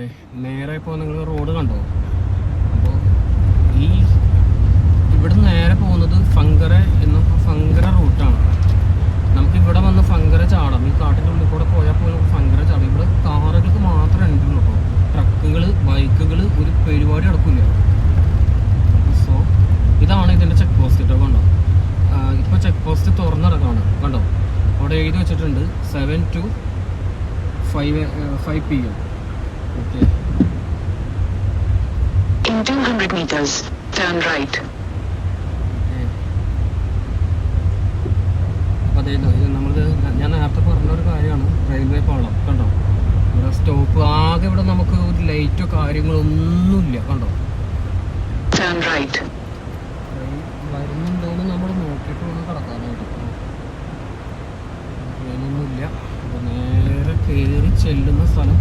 അതെ, നേരെ ഇപ്പോൾ നിങ്ങൾ റോഡ് കണ്ടോ? അപ്പോൾ ഈ ഇവിടെ നേരെ പോകുന്നത് ഫങ്കര ഫങ്കര റൂട്ടാണ്. നമുക്ക് ഇവിടെ വന്ന് ഫങ്കര ചാടാം. ഈ കാട്ടിൻ്റെ ഉള്ളിൽ കൂടെ പോയാൽ പോലും ഫങ്കര ചാടാം. ഇവിടെ കാറുകൾക്ക് മാത്രമേ എൻട്രിയുള്ളൂ കേട്ടോ. ട്രക്കുകൾ, ബൈക്കുകൾ ഒരു പരിപാടി നടക്കില്ല. സോ ഇതാണ് ഇതിൻ്റെ ചെക്ക് പോസ്റ്റ് കേട്ടോ. കണ്ടോ, ഇപ്പോൾ ചെക്ക് പോസ്റ്റ് തുറന്നിടക്കാണ്. കണ്ടോ, അവിടെ എഴുതി വെച്ചിട്ടുണ്ട് 7 to 5 PM. Okay, In 200 meters, turn right. അതെ, ഞാൻ നേരത്തെ പറഞ്ഞൊരു കാര്യമാണ് റെയിൽവേ പാളം. കണ്ടോ, ഇവിടെ സ്റ്റോപ്പ് ആകെ, ഇവിടെ നമുക്ക് ഒരു ലൈറ്റോ കാര്യങ്ങളോ ഒന്നുമില്ല. കണ്ടോ, turn right. വരുന്നുണ്ടോയെന്ന് നമ്മൾ നോക്കിയിട്ട് വേണം കിടക്കാനായിട്ട്. ട്രെയിനൊന്നുമില്ല. അപ്പോൾ നേരെ കയറി ചെല്ലുന്ന സ്ഥലം